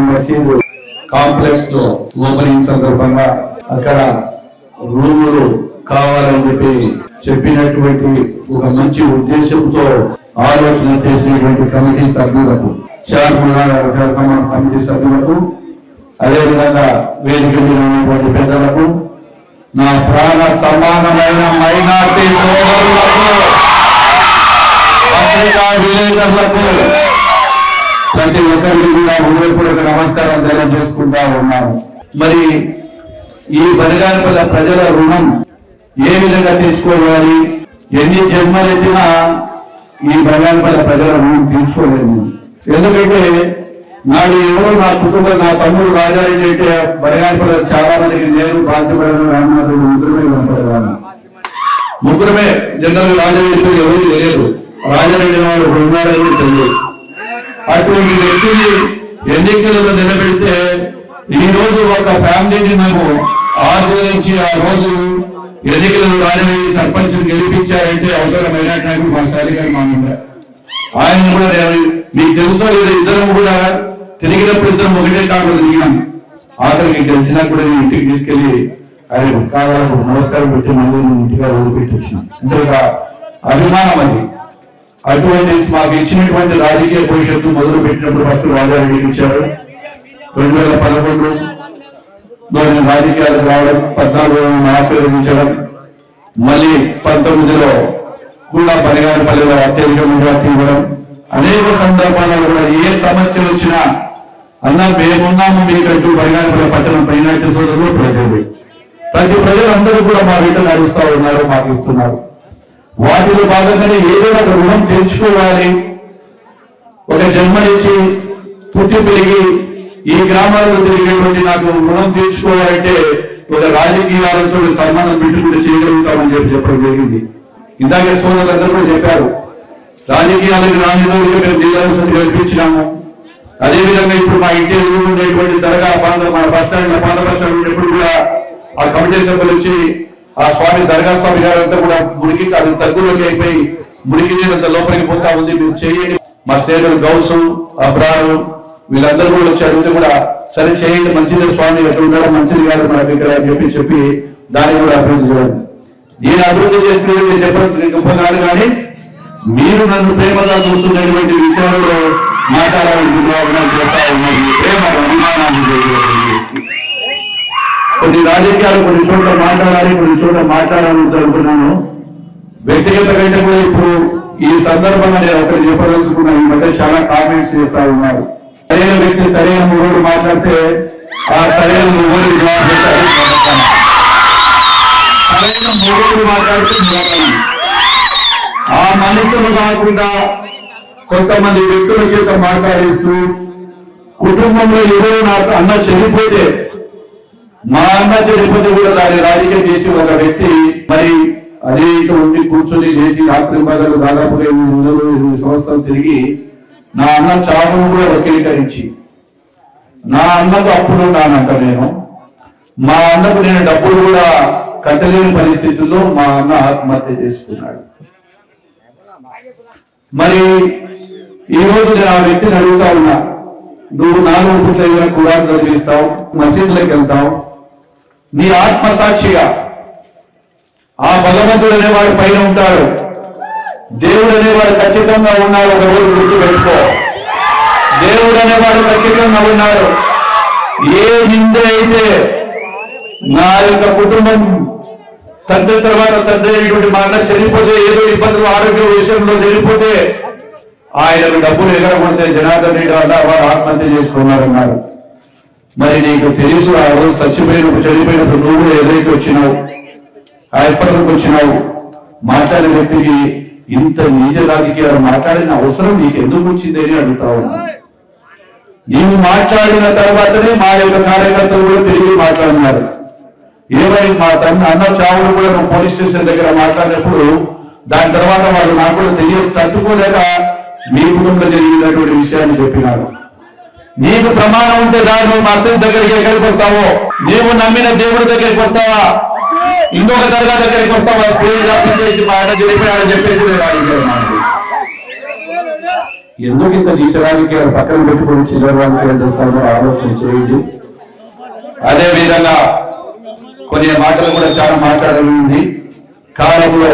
మసీదు కాంప్లెక్స్ లో ఓపెనింగ్ సందర్భంగా అక్కడ రూములు కావాలని చెప్పినటువంటి ఒక మంచి ఉద్దేశంతో ఆలోచన చేసినటువంటి కమిటీ సభ్యులకు, చైర్మన్ కమిటీ సభ్యులకు, అదేవిధంగా వేదిక మీద ఉన్నటువంటి పెద్దలకు, నా ప్రాణ సమానమైన మైనార్టీ సోదరులకు, పత్రికా విలేకరులకు ప్రతి ఒక్కరికి కూడా హృదయపూర్వక నమస్కారం తెలియజేసుకుంటా ఉన్నాను. మరి ఈ బనగానపల్లి ప్రజల రుణం ఏ విధంగా తీసుకోవాలి, ఎన్ని జన్మలెత్తినా ఈ బనగానపల్లి ప్రజల రుణం తీర్చుకోలేదు. ఎందుకంటే నాడు ఎవరో నా కుటుంబం, నా తమ్ముడు రాజారెడ్డి అంటే బనగానపల్లి చాలా మందికి నేను బాధ్యపడిన రామనాథుడు ముగ్గురమే కనపడేవాడు. ముగ్గురమే జనరల్ రాజారెడ్డి ఎవరు తెలియదు, రాజారెడ్డి వాడు ఉన్నారని తెలియదు. అటువంటి వ్యక్తిని ఎన్నికలలో నిలబెడితే ఈ రోజు ఒక ఫ్యామిలీని మేము ఆదరించి ఆ రోజు ఎన్నికలను రాజారెడ్డి సర్పంచ్ గెలిపించారంటే అవసరమైన నాయకుడు మా సారి గారు మా ఆయన కూడా మీకు తెలుసో లేదా ఇద్దరం కూడా తిరిగినప్పుడు ఇద్దరం ఒకటే కాకుండా తిరిగినాం. ఆఖరికి గెలిచినా కూడా నేను ఇంటికి తీసుకెళ్లి అరే కావాలకు నమస్కారం పెట్టి మళ్ళీ నేను ఇంటిగా వదిలిపెట్టి వచ్చినాం. అంటే ఒక అభిమానం అది. అటువంటి మాకు ఇచ్చినటువంటి రాజకీయ భవిష్యత్తు మొదలు పెట్టినప్పుడు ఫస్ట్ రాజారెడ్డికి ఇచ్చారు. 2011 నేను రాజకీయాలకు రావడం, 14 ఆశీర్వదించడం, మళ్ళీ 19లో కూడా బనగానపల్లిలో అత్యధిక మెజార్టీ ఇవ్వడం, అనేక సందర్భాలలో కూడా ఏ సమస్య వచ్చినా అన్నా మేమున్నాము మీకంటూ బనగానపల్లి పట్టణం మైనార్టీ సోదరులు ప్రతి ప్రజలందరూ కూడా మా వీటిని నడుస్తూ ఉన్నారు, మాకు ఇస్తున్నారు. వాటిలో భాగంగానే ఏదో ఒక రుణం తెచ్చుకోవాలి. ఒక జన్మనిచ్చి పుట్టి పెరిగి ఈ గ్రామాలలో తిరిగేటువంటి నాకు రుణం తీర్చుకోవాలంటే ఒక రాజకీయాలతో సంబంధం పెట్టుకుంటూ చేయగలుగుతామని చెప్పడం జరిగింది. ఇందాకే సోదరులందరూ కూడా చెప్పారు, రాజకీయాలకు రాని రోజుగా మేము జిల్లాసతి కల్పించినాము. అదేవిధంగా ఇప్పుడు మా ఇంటి ఉండేటువంటి దర్గా మన బస్ స్టాండ్ పాదపరచడం ఉన్నప్పుడు కూడా ఆ కమిటీ సభ్యులు వచ్చి ఆ స్వామి దర్గా స్వామి గారంతా కూడా మురికి అది తగ్గులోకి అయిపోయి మురికి నీరంత లోపలికి పోతా ఉంది, మీరు చేయండి. మా స్నేహితుడు గౌసు, అబ్రారు వీళ్ళందరూ కూడా వచ్చి అడిగితే కూడా సరే చేయండి, మంచిదే స్వామి ఎట్లా ఉండడం మంచిది కాదు మన దగ్గర అని చెప్పి దాన్ని కూడా అభివృద్ధి చేయాలి. నేను అభివృద్ధి చేసిన నేను చెప్పకపోతున్నాను, కానీ మీరు నన్ను ప్రేమగా చూస్తున్నటువంటి విషయాలలో మాట్లాడాలని చేస్తా ఉన్నారు. ప్రేమ అభిమానాన్ని చేసి కొన్ని రాజకీయాలు కొన్ని చోట్ల మాట్లాడాలి, కొన్ని చోట్ల మాట్లాడాలని అనుకుంటున్నాను. వ్యక్తిగత కంటే కూడా ఇప్పుడు ఈ సందర్భంగా నేను ఒకటి చెప్పదలుచుకున్నాను. ఈ మధ్య చాలా కామెంట్స్ చేస్తా ఉన్నారు. సరైన వ్యక్తి సరైన మూడు మాట్లాడితే ఆ సరైన మూడు సరైన మూడు మాట్లాడితే ఆ మనసులు కాకుండా కొంతమంది వ్యక్తుల చేత మాట్లాడిస్తూ కుటుంబంలో ఎవరో నాకు అన్న చనిపోతే మా అన్న చనిపోతే కూడా దాన్ని రాజకీయం చేసి ఒక వ్యక్తి మరి అదే ఇటు ఉండి కూర్చొని చేసి రాత్రి పగలు దాదాపుగా 8 సంవత్సరాలు తిరిగి నా అన్న చావును కూడా వక్రీకరించి నా అన్నకు అప్పుడు నానంట నేను మా అన్నకు నేను డబ్బులు కూడా కట్టలేని పరిస్థితుల్లో మా అన్న ఆత్మహత్య చేసుకున్నాడు. మరి ఈ రోజు నేను ఆ వ్యక్తిని అడుగుతా ఉన్నా, నువ్వు 4 పూట్ల ఏదైనా ఖురాన్ చదివిస్తావు, మసీదులకు వెళ్తావు, నీ ఆత్మసాక్షిగా ఆ భగవంతుడు అనేవాడు పైన ఉంటాడు, దేవుడు అనేవాడు ఖచ్చితంగా ఉన్నాడు. ఒక రోజు గుర్తు పెట్టుకో, దేవుడు అనేవాడు ఖచ్చితంగా ఉన్నాడు. ఏ నింద అయితే నా యొక్క కుటుంబం తండ్రి తర్వాత తండ్రి అయినటువంటి మా అన్న చనిపోతే, ఏదో ఇబ్బందులు ఆరోగ్య విషయంలో చనిపోతే ఆయనకు డబ్బులు ఎగరబడితే జనార్దన్ రెడ్డి వారు ఆత్మహత్య చేసుకున్నారన్నారు. మరి నీకు తెలుసు ఆ రోజు చనిపోయినప్పుడు నువ్వు కూడా ఎదురికి వచ్చినావు, హాస్పిటల్కి వచ్చినావు. మాట్లాడే వ్యక్తికి ఇంత నీచ రాజకీయాలు మాట్లాడిన అవసరం నీకు ఎందుకు వచ్చింది అని అడుగుతా ఉన్నా. నీవు మాట్లాడిన తర్వాతనే మా యొక్క కార్యకర్తలు కూడా తిరిగి మాట్లాడినారు. ఏమైనా మా అన్న చావును కూడా నువ్వు పోలీస్ స్టేషన్ దగ్గర మాట్లాడినప్పుడు దాని తర్వాత వాళ్ళు నాకు కూడా తెలియదు, తట్టుకోలేక మీ కుటుంబంలో జరిగినటువంటి విషయాన్ని చెప్పినారు. నీకు ప్రమాణం ఉంటే దాని మసీద్ దగ్గరికి ఎక్కడికి వస్తావో, నీవు నమ్మిన దేవుడి దగ్గరికి వస్తావా, ఇంకొక దర్గా దగ్గరికి వస్తావా, పేరు చేసి మా అన్న జరిపినాడని చెప్పేసి ఎందుకు ఇంత నీచరానికి పక్కన పెట్టుకుని చిల్లర రాజకీయాలు చేస్తారో ఆలోచన చేయండి. అదే విధంగా కొన్ని మాటలు కూడా చాలా మాట్లాడాలి. కాలంలో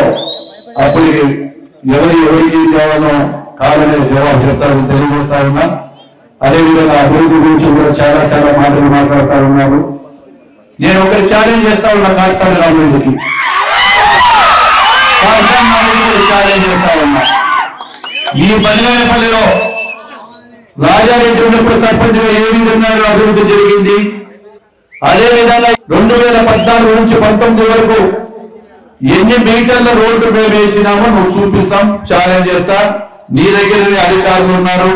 అప్పుడు ఎవరికి కేవలం కాలమే జవాబు చెప్తారని తెలియజేస్తా ఉన్నా. అదేవిధంగా అభివృద్ధి గురించి కూడా చాలా చాలా మాటలు మాట్లాడుతూ ఉన్నారు. నేను ఒకటి ఛాలెంజ్ చేస్తా ఉన్నా కాళేశ్వర రామరెడ్డికి, ఛాలెంజ్ చేస్తా ఉన్నా. ఈ బలిగానపల్లిలో రాజారెడ్డి ఉన్నప్పుడు సర్పంచ్ ఏ విధంగా అభివృద్ధి జరిగింది, అదేవిధంగా 2014 నుంచి 19 వరకు ఎన్ని మీటర్ల రోడ్డు మేము వేసినామో నువ్వు చూపిస్తాం, ఛాలెంజ్ చేస్తా. నీ దగ్గర అధికారులు ఉన్నారు,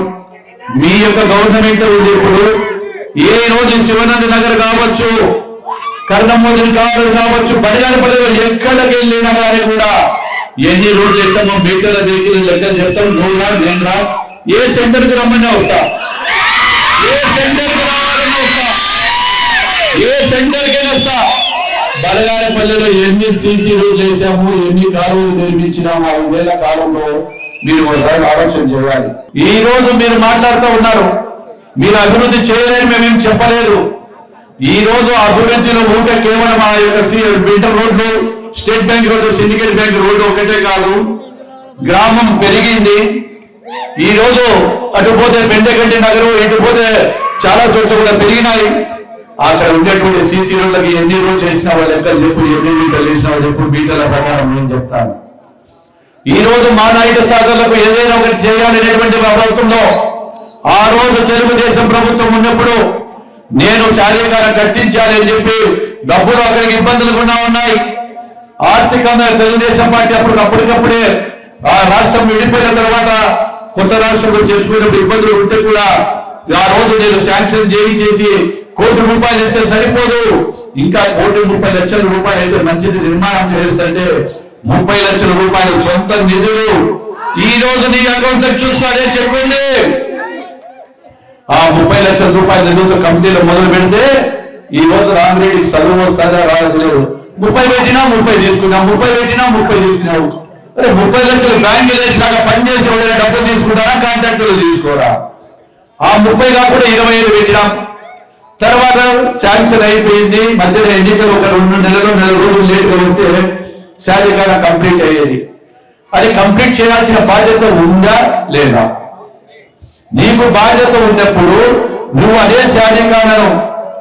మీ యొక్క గవర్నమెంట్ ఉంది. ఇప్పుడు ఏ రోజు శివనంద నగర్ కావచ్చు, కర్ణమోదిని కావచ్చు, బలిగానపల్లిలో ఎక్కడికి వెళ్ళినా కానీ కూడా ఎన్ని రోడ్లు వేస్తామో మీటర్ల దగ్గర లెక్కలు చెప్తాం. నువ్వు రా, నేను రా, ఏ సెంటర్కి రమ్మన్నా వస్తా, ఏ సెంటర్కి రావాలన్నా వస్తా, ఏ సెంటర్కైనా వస్తా. బలిగానపల్లిలో ఎన్ని సీసీ రోడ్లు వేసాము, ఎన్ని కాలువలు నిర్మించినాము 5 ఏళ్ల కాలంలో మీరు ఒకసారి ఆలోచన చేయాలి. ఈ రోజు మీరు మాట్లాడుతూ ఉన్నారు, మీరు అభివృద్ధి చేయలేని మేమేం చెప్పలేదు. ఈ రోజు అభివృద్ధిలో ఊట కేవలం ఆ యొక్క బిల్డర్ రోడ్లు, state bank road, syndicate bank road ఒకటే కాదు, గ్రామం పెరిగింది. ఈ రోజు అటుపోతే పెండగంటి నగరం, ఇటుపోతే చాలా చోట్ల కూడా పెరిగినాయి. అక్కడ ఉండేటువంటి సీసీ రోడ్లకి ఎన్ని రోడ్లు వేసిన వాళ్ళు లెక్కలు చెప్పు, ఎన్ని మీటర్లు వేసిన వాళ్ళు చెప్పు, మీటర్ల ప్రకారం నేను చెప్తాను. ఈ రోజు మా నాయక సాధనలకు ఏదైనా ఒకటి చేయాలనేటువంటి ప్రభుత్వంలో ఆ రోజు తెలుగుదేశం ప్రభుత్వం ఉన్నప్పుడు నేను శారీరకంగా కట్టించాలి అని చెప్పి డబ్బులు అక్కడికి ఇబ్బందులు కూడా ఉన్నాయి. ఆర్థికంగా తెలుగుదేశం పార్టీ అప్పటికప్పుడే ఆ రాష్ట్రం విడిపోయిన తర్వాత కొత్త రాష్ట్రంలో చేసుకున్నప్పుడు ఇబ్బందులు ఉంటే కూడా ఆ రోజు నేను శాంక్షన్ చేసి ₹1 కోటి ఇస్తే సరిపోదు, ఇంకా ₹1,30,00,000 అయితే మంచిది నిర్మాణం చేస్తుంటే 30 లక్షల రూపాయల సొంత నిధులు ఈ రోజు నీ అకౌంట్ లో చూసుకోవాలని చెప్పండి. ఆ 30 లక్షల రూపాయల నిధులతో కమిటీలో మొదలు పెడితే ఈ రోజు రామిరెడ్డికి చదువు వస్తుందా రాలేదు లేదు. 30 పెట్టినా 30 తీసుకున్నావు, 30 పెట్టినా 30 తీసుకున్నావు. అరే 30 లక్షలు బ్యాంక్ వేసినాక పనిచేసి ఎవరైనా డబ్బులు తీసుకుంటారా, కాంట్రాక్టులు తీసుకోరా? ఆ 30 కాకుండా 25 పెట్టినాం. తర్వాత శాంక్షన్ అయిపోయింది. మధ్యలో ఎన్నికలు ఒక 2 నెలలు 4 రోజులు లేట్గా వస్తే శారీరకంగా కంప్లీట్ అయ్యేది. అది కంప్లీట్ చేయాల్సిన బాధ్యత ఉందా లేదా? నీకు బాధ్యత ఉన్నప్పుడు నువ్వు అదే శారీరకాలను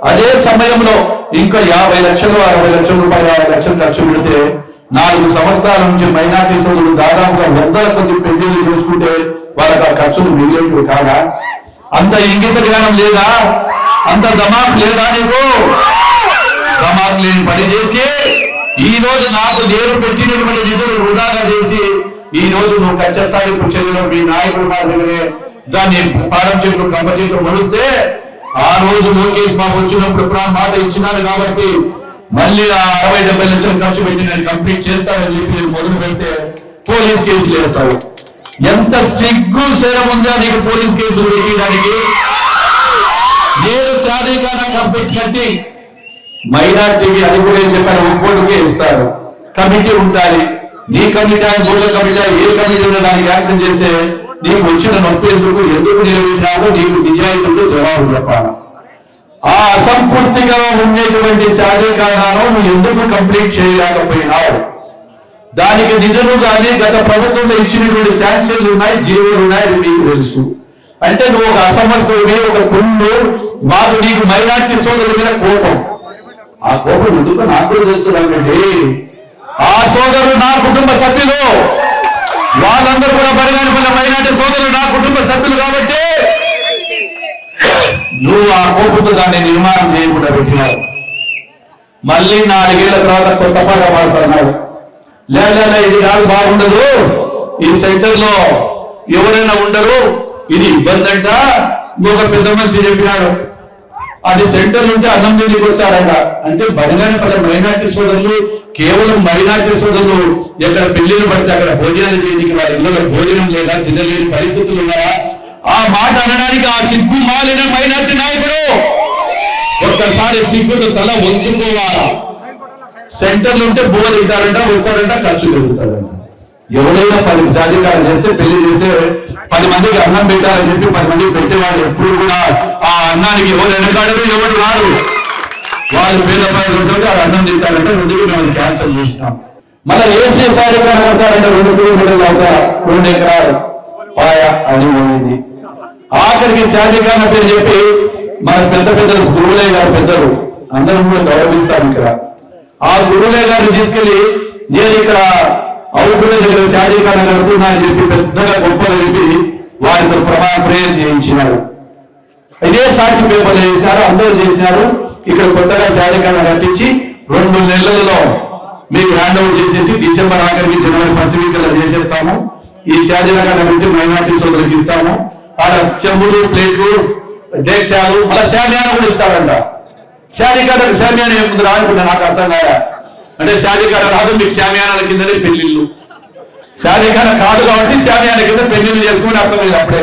అదే సమయంలో ఇంకా 50 లక్షలు 60 లక్షల రూపాయలు 50 లక్షలు ఖర్చు పెడితే 4 సంవత్సరాల నుంచి మైనార్టీ సోదరులు దాదాపుగా 100ల కొద్ది పెళ్లిళ్ళు చూసుకుంటే వాళ్ళకి ఆ ఖర్చులు మిగిలినవి కాదా? అంత ఇంగిత జ్ఞానం లేదా? అంత దమాక్ లేదా? నీకు దమాక్ లేని పని చేసి ఈ రోజు నాకు నేను పెట్టినటువంటి నిధులు వృధాగా చేసి ఈ రోజు నువ్వు కచ్చసాగింపు చర్యలో మీ నాయకుడు మాదిరిగానే దాన్ని పాడం చెట్లు కంప చెట్లు మొలిస్తే ఆ రోజు లోకేష్ బాబు వచ్చినప్పుడు మాట ఇచ్చినాను కాబట్టి మళ్ళీ ఆ 60-70 లక్షలు ఖర్చు పెట్టి నేను కంప్లీట్ చేస్తానని చెప్పి నేను మొదలు పెడితే పోలీస్ కేసులు వేస్తావు. ఎంత సిగ్గు శరం ఉందా నీకు పోలీస్ కేసులు పెట్టడానికి? నేను శారీరకంగా కంప్లీట్ కట్టి మైనార్టీకి అది కూడా ఏం చెప్పారు, ఒక్కోటికే ఇస్తారు. కమిటీ ఉండాలి. నీ కమిటీ బోర్డు కమిటీ ఏ కమిటీ దానికి యాక్షన్ చేస్తే నీకు వచ్చిన నొప్పి ఎందుకు నిర్వహించాలో నీకు నిజాయితీతో జవాబు చెప్పాలి. ఆ అసంపూర్తిగా ఉండేటువంటి శారీరకాలను నువ్వు ఎందుకు కంప్లీట్ చేయలేకపోయినావు? దానికి నిధులు కానీ గత ప్రభుత్వంలో ఇచ్చినటువంటి శాంక్షన్లు ఉన్నాయి, జీవోలు ఉన్నాయి, అది మీకు తెలుసు. అంటే నువ్వు ఒక అసమర్థుడివి, ఒక కుండు. మాకు నీకు మైనార్టీ సోదరుల మీద కోపం. ఆ కోపం ఎందుకు నాకు కూడా తెలుసు రండి. ఆ సోదరులు నా కుటుంబ సభ్యులు, వాళ్ళందరూ కూడా బలిగానపల్లి మైనార్టీ సోదరులు నా కుటుంబ సభ్యులు కాబట్టి నువ్వు ఆ కోపంతో దాన్ని నిర్మాణం చేయకుండా పెట్టినావు. మళ్ళీ 4 ఏళ్ల తర్వాత కొత్త పాట పాడుతున్నాడు. లేదా ఇది కాదు, బాగుండదు, ఈ సెంటర్ లో ఎవరైనా ఉండరు, ఇది ఇబ్బంది అంట. ఇంకొక పెద్ద మనిషి చెప్పినాడు, అది సెంటర్లు ఉంటే అన్నం తిండికి వచ్చారంట. అంటే బలిగానపల్లి మైనార్టీ సోదరులు కేవలం మైనార్టీ సోదరులు ఎక్కడ పెళ్లిళ్ళు పడితే అక్కడ భోజనాలు చేయడానికి వాళ్ళ ఇళ్ళలో భోజనం లేదా తినలేని పరిస్థితులు ఉన్నారా? ఆ మాట అనడానికి ఆ సిగ్గు మాలిన మైనార్టీ నాయకుడు ఒక్కసారి సిగ్గుతో తల వంచుకోవాలా? సెంటర్లు ఉంటే బువ్వ తింటారంట, వచ్చారంట, ఖర్చు పెరుగుతారంట. ఎవరైనా 10 సాధికారం చేస్తే పెళ్లి చేస్తే 10 మందికి అన్నం పెట్టాలని చెప్పి 10 మందికి పెట్టేవాళ్ళు ఎప్పుడు కూడా ఆ అన్నానికి ఎవరు వెనకాడరు, ఎవరు రారు. వాళ్ళు పేద ప్రజలతో వాళ్ళు అన్నం తింటారంటే 2 మేము క్యాన్సల్ చేసినాం. మళ్ళీ ఏసీ సాధికారం అవుతారంటే 2 కిలోమీటర్లు అవుతా 2 ఎకరాలు పాయ అని పోయింది. ఆఖరికి సాధికారణ పేరు చెప్పి మన పెద్ద పెద్దలు గురువులే గారు పెద్దలు అందరూ కూడా గౌరవిస్తాం. ఇక్కడ ఆ గురువులే గారిని తీసుకెళ్లి నేను ఇక్కడ అవుతున్న దగ్గర సాధికారణ కడుతున్నా అని చెప్పి పెద్దగా గొప్పగా చెప్పి వారితో ప్రేరణ చేయించినారు. ఇదే సాక్షి పేపర్లు చేశారు, అందరూ చేశారు. ఇక్కడ కొత్తగా సాధికారణ కట్టించి 2 నెలలలో మీకు హ్యాండ్ ఓవర్ చేసేసి డిసెంబర్ ఆఖరికి జనవరి 1st వీక్ చేసేస్తాము. ఈ సాధికారణ పెట్టి మైనార్టీ సోదరులకు ఇస్తాము. ఆడ చెంబులు, ప్లేట్లు, డేక్షాలు, మళ్ళీ శామ్యాన కూడా ఇస్తారంట. శాధికారకు శామ్యాన ఏముంది రానుకుంటా నాకు అర్థం కాదా. అంటే శాధికార రాదు, మీకు శామ్యానాల కిందనే పెళ్లిళ్ళు. శాధికార కాదు కాబట్టి శామ్యాన కింద పెళ్లిళ్ళు చేసుకుని అర్థం లేదు అప్పుడే.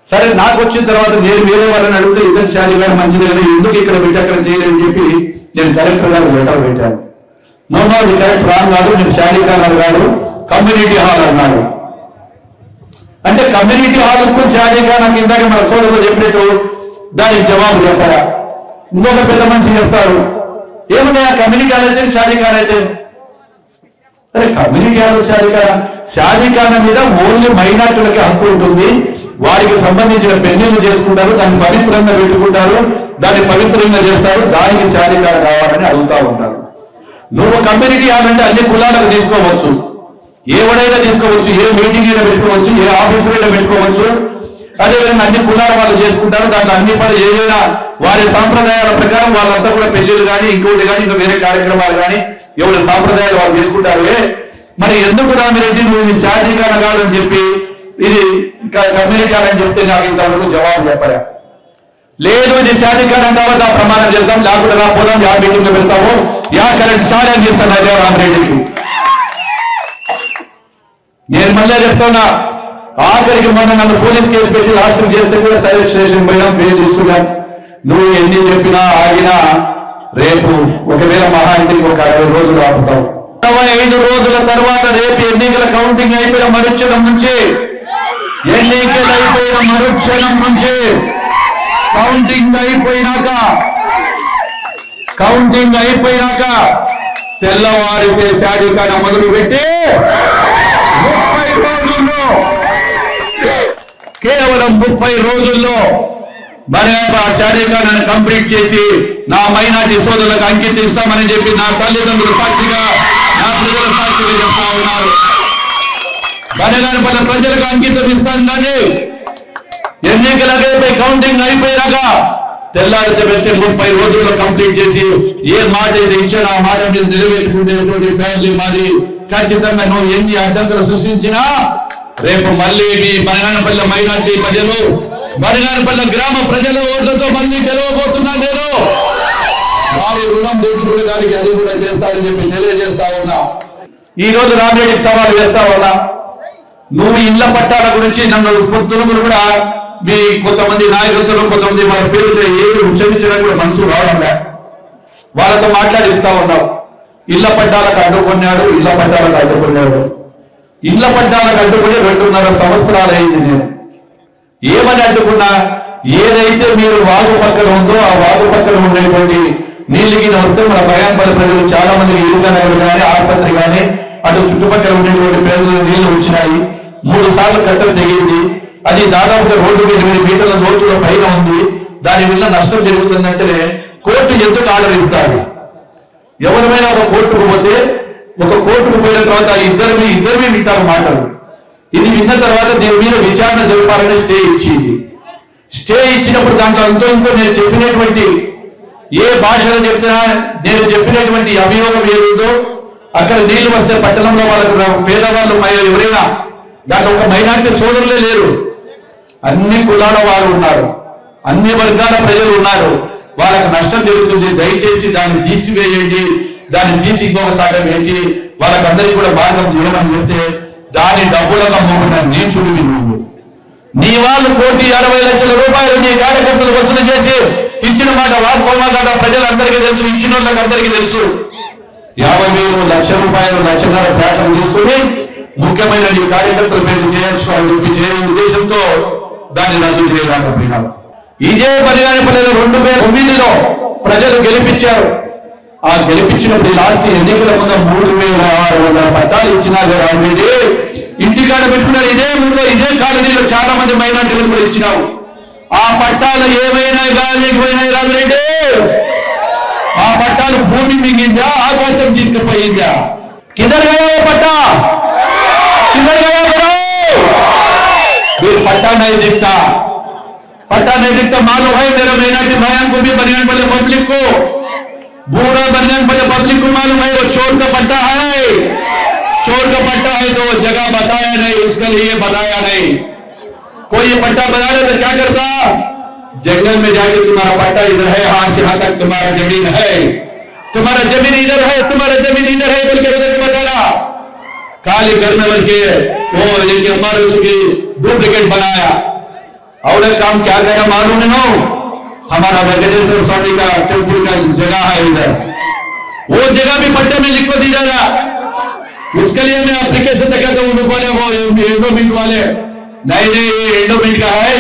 సరే నాకు వచ్చిన తర్వాత నేను వేరే వాళ్ళని అడిగితే ఇద్దరు శాధికారం మంచిది కదా, ఎందుకు ఇక్కడ పెట్టి అక్కడ చేయలేదని చెప్పి నేను కలెక్టర్ గారు లెటర్ పెట్టాను. నోనో ఇది కరెక్ట్ రాంగ్ కాదు, నేను శాధికారం కాదు కమ్యూనిటీ హాల్ అన్నాడు. అంటే కమ్యూనిటీ హాల్కు శాధికారం ఇందాక మన సోదరులు చెప్పినట్టు దానికి జవాబు చెప్పారా. ఇంకొక పెద్ద మనిషి చెప్తారు ఏమన్నా కమ్యూనిటీ హాల్ అయితే శాధికారం అయితే. అరే కమ్యూనిటీ హాల్ శాధికారణ మీద ఓన్లీ మైనార్టీలకి హక్కు ఉంటుంది. వారికి సంబంధించిన పెళ్లిళ్ళు చేసుకుంటారు, దాన్ని పవిత్రంగా పెట్టుకుంటారు, దాన్ని పవిత్రంగా చేస్తారు, దానికి శాధికారం కావాలని అడుగుతా ఉంటారు. నువ్వు కమ్యూనిటీ హాల్ అంటే అన్ని కులాలకు తీసుకోవచ్చు, ఎవడైనా తీసుకోవచ్చు, ఏ మీటింగ్ అయినా పెట్టుకోవచ్చు, ఏ ఆఫీసర్ అయినా పెట్టుకోవచ్చు. అదేవిధంగా అన్ని కులాల వాళ్ళు చేసుకుంటారు. దాంట్లో అన్ని పనులు ఏదైనా వారి సాంప్రదాయాల ప్రకారం వాళ్ళంతా కూడా పెళ్లిళ్ళు కానీ ఇంకోటి కానీ ఇంకా వేరే కార్యక్రమాలు కానీ ఎవరి సాంప్రదాయాలు వాళ్ళు చేసుకుంటారు. మరి ఎందుకు రామిరెడ్డి నువ్వు ఇది శాధికారణ కాదని చెప్పి ఇది కమ్యూనిటీ అని చెప్తే నాకు ఇంతవరకు జవాబు చెప్పరా. లేదు ఇది శాధికారం కాబట్టి ఆ ప్రమాణం చేద్దాం, లేకుండా రాకపోదాం, యా మీటింగ్ లో పెడతాము, యా కరెక్ట్ సాయం చేస్తాను అదే రామిరెడ్డికి. నేను మళ్ళీ చెప్తున్నా, ఆఖరికి మొన్న నన్ను పోలీస్ కేసు పెట్టి లాస్ట్ చేస్తే కూడా సైలెంట్ స్టేషన్ పోయినాం, పేరు తీసుకున్నాం. నువ్వు ఎన్ని చెప్పినా ఆగినా రేపు ఒకవేళ మహా ఇంటికి ఒక 60 రోజులు ఆపుతావు. 65 రోజుల తర్వాత రేపు ఎన్నికల కౌంటింగ్ అయిపోయిన మరుక్షణం నుంచి కౌంటింగ్ అయిపోయినాక తెల్లవారితే శాధికారణ మొదలుపెట్టి 30 రోజుల్లో కేవలం 30 రోజుల్లో మరి ఆ శాధికారాన్ని కంప్లీట్ చేసి నా మైనార్టీ సోదరులకు అంకితం ఇస్తామని చెప్పి నా తల్లిదండ్రుల సాక్షిగా, నా ప్రజల సాక్షిగా చెప్తా ఉన్నారు. బనగానపల్లి ప్రజలకు అంకితం ఇస్తాను కానీ ఎన్నికలకైపోయి కౌంటింగ్ అయిపోయినాక తెల్లారితే పెట్టి 30 రోజుల్లో కంప్లీట్ చేసి ఏ మాట అయితే ఇచ్చాడో ఆ మాట మీద నిలబెట్టుకునేటువంటి ఫ్యామిలీ మాది. ఖచ్చితంగా నువ్వు ఎన్ని అడ్డంకులు సృష్టించినా రేపు మళ్ళీ మీ బనగానపల్లి మైనార్టీ ప్రజలు, బనగానపల్లి గ్రామ ప్రజల ఓట్లతో మళ్ళీ గెలవబోతున్నా. నేను వారి రుణం తీర్చుకునేదానికి అది కూడా చేస్తానని చెప్పి తెలియజేస్తా ఉన్నా. ఈ రోజు రామిరెడ్డికి సవాల్ వేస్తా ఉన్నా. నువ్వు ఇళ్ల పట్టాల గురించి నన్ను పొద్దున కూడా మీ కొంతమంది నాయకులతో కొంతమంది మన పేరుతో ఏమి ఉచ్చరించడానికి కూడా మనసు రావడంలే, వాళ్ళతో మాట్లాడిస్తా ఉన్నావు. ఇళ్ల పట్టాలకు అడ్డుకున్నాడు, ఇళ్ల పట్టాలకు అడ్డుకున్నాడు. ఇళ్ల పట్టాలకు అడ్డుకుని 2.5 సంవత్సరాలు అయింది. నేను ఏమని అడ్డుకున్నా, ఏదైతే మీరు వాగు పక్కన ఉందో ఆ వాగు పక్కన ఉండేటువంటి నీళ్ళు గిన వస్తే మన బనగానపల్లి ప్రజలు చాలా మందికి ఇరుగా నగరు కానీ ఆసుపత్రి కానీ అటు చుట్టుపక్కల ఉండేటువంటి ప్రజలు నీళ్లు వచ్చినాయి. 3 సార్లు కట్టలు తెగింది. అది దాదాపుగా రోడ్డుకి 8 మీటర్ల లోతుల పైన ఉంది. దాని వల్ల నష్టం జరుగుతుందంటే కోర్టు ఎందుకు ఆర్డర్ ఇస్తారు? ఎవరిమైనా ఒక కోర్టుకు పోతే ఒక కోర్టుకు పోయిన తర్వాత ఇద్దరివి వింటారు మాటలు. ఇది విన్న తర్వాత దీని మీద విచారణ జరపాలని స్టే ఇచ్చింది. స్టే ఇచ్చినప్పుడు దాంట్లో ఇంతో నేను చెప్పినటువంటి ఏ భాషలో చెప్తున్నా నేను చెప్పినటువంటి అభియోగం ఏదో అక్కడ నీళ్లు వస్తే పట్టణంలో వాళ్ళకు పేదవాళ్ళు ఎవరైనా దాంట్లో ఒక మైనార్టీ సోదరులే లేరు, అన్ని కులాల వారు ఉన్నారు, అన్ని వర్గాల ప్రజలు ఉన్నారు. వాళ్ళకు నష్టం జరుగుతుంది. దయచేసి దాన్ని తీసివేయండి, దాన్ని తీసి ఇంకొక సాగం ఏంటి వాళ్ళకందరికీ కూడా మార్గం చేయమని చెప్తే దాని డబ్బులకు అమ్ముకున్న నీచుడివి నువ్వు. నీ వాళ్ళు 1,60,00,000 రూపాయలు నీ కార్యకర్తలు వసూలు చేసి ఇచ్చిన మాట వాస్తవమా కాదా ప్రజలందరికీ తెలుసు, ఇచ్చిన వాళ్ళకి అందరికీ తెలుసు. 50,000 1,00,000 రూపాయలు 1,50,000 ఫ్యాషన్ తీసుకుని ముఖ్యమైన నీ కార్యకర్తల పేరు చేయించుకోవాలని చెప్పి చేయ ఉద్దేశంతో దాన్ని రద్దు చేయలేకపోయినారు. ఇదే బనగానపల్లిలో 2009లో ప్రజలు గెలిపించారు. ఆ గెలిపించినప్పుడు లాస్ట్ ఎన్నికల ముందు 3600 పట్టాలు ఇచ్చినారు. ఆల్రెడీ ఇంటికాడ పెట్టుకున్నారు. ఇదే ముందు ఇదే కాలనీలో చాలా మంది మైనార్టీలు కూడా ఇచ్చినారు. ఆ పట్టాలు ఏమైనా కానీ పోయినాయి రామిరెడ్డి. ఆ పట్టాలు భూమి మింగిందా, ఆకాశం తీసుకుపోయిందా? కిధర్ గయా పట్టా, కిధర్ గయా బరో? पट्टा नहीं दिखता, पट्टा नहीं दिखता। मालूम है मेरा मेहनती भाइयों को भी, बनियानपल्ली पब्लिक को, बूढ़ा बनियानपल्ली पब्लिक को मालूम है वो चोर का पट्टा है। चोर का पट्टा है तो जगह बताया नहीं, उसके लिए बताया नहीं। कोई ये पट्टा बना ले तो क्या करता? जंगल में जाके तुम्हारा पट्टा इधर है, यहाँ से यहाँ तक तुम्हारा जमीन है, तुम्हारा जमीन इधर है, तुम्हारा जमीन इधर है बोल के उधर बताना। काली घर में बोल के वो लेके हमारे उसकी डुप्लीकेट बनाया। और एक काम क्या करा मालूम नहीं? हमारा वेंकटेश्वर स्वामी का टेम्पल का जगह है इधर, वो जगह भी पट्टे में लिख को दी जा रहा। उसके लिए मैं एप्लीकेशन देखा तो उनको बोले वो एंडोमेंट वाले नहीं नहीं ये एंडोमेंट का है।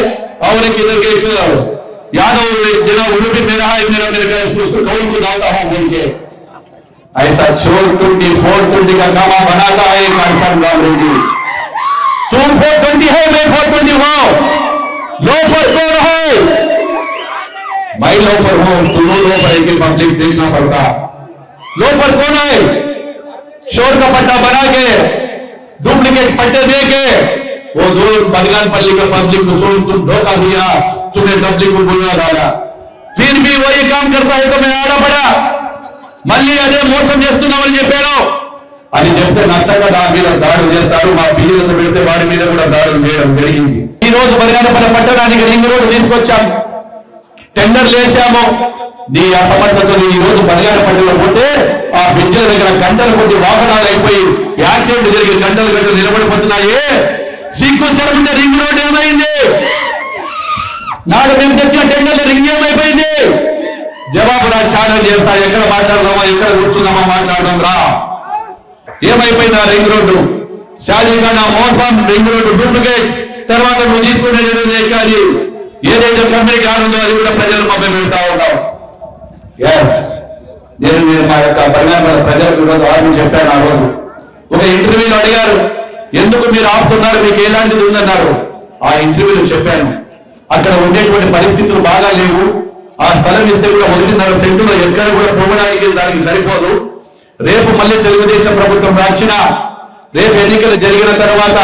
और एक इधर के यादव जगह वो भी मेरा है, मेरा कौन को दावता हूं बोल के ऐसा चोर 420 का कामा बनाता है। कन्फर्म रामरेड्डी तुम 420 है, मैं 420 हूं। लोफर कौन है? मैं लोफर हूं, दोनों लोफर है कि पब्लिक देखना पड़ता। लोफर कौन है? चोर का पट्टा बना के डुप्लीकेट पट्टे दे के वो दो बनियानपल्ली का पब्लिक को तुम धोखा दिया, तुम्हें पब्लिक को बुला डाला। फिर भी वही काम करता है तो मैं आड़ा पड़ा మళ్ళీ అదే మోసం చేస్తున్నామని చెప్పారు. అది చెప్తే నచ్చక నా మీద దాడులు చేస్తారు. మా పిల్లలతో పెడితే వాడి మీద కూడా దాడులు చేయడం జరిగింది. ఈ రోజు బనగానపల్లి పట్టణానికి రింగ్ రోడ్డు తీసుకొచ్చాం, టెండర్లు వేసాము. నీ అసమర్థతో ఈ రోజు బనగానపల్లిలో పోతే ఆ బ్రిడ్జిల దగ్గర గంటల కొద్ది వాహనాలు అయిపోయి యాక్సిడెంట్ జరిగి గంటలు నిలబడిపోతున్నాయి. సిగ్గు సరముంటే రింగ్ రోడ్డు ఏమైంది? నాడు మేము తెచ్చిన టెండర్ల రింగ్ ఏమైపోయింది? జవాబు రా ఛానల్ చేస్తా. ఎక్కడ మాట్లాడదామా, ఎక్కడ కూర్చున్నామా మాట్లాడదాం రా. ఏమైపోయింది ఆ రింగ్ రోడ్డు? షాజీఖానా మోసం, రింగ్ రోడ్డు డూప్లికేట్. తర్వాత నువ్వు తీసుకునే అది ఏదైతే కంపెనీకి ఆడుందో అది కూడా ప్రజలు మమ్మల్ని పెడతా ఉంటాం. నేను మా యొక్క బనగానపల్లి ప్రజలకు ఈరోజు ఆర్మీ చెప్పాను. ఆ రోజు ఒక ఇంటర్వ్యూలో అడిగారు, ఎందుకు మీరు ఆపుతున్నారు, మీకు ఎలాంటిది ఉందన్నారు. ఆ ఇంటర్వ్యూలో చెప్పాను, అక్కడ ఉండేటువంటి పరిస్థితులు బాగా లేవు. ఆ స్థలం ఇస్తే కూడా 1.5 సెంటులో ఎక్కడ కూడా పోవడానికి దానికి సరిపోదు. రేపు మళ్ళీ తెలుగుదేశం ప్రభుత్వం రాచిన రేపు ఎన్నికలు జరిగిన తర్వాత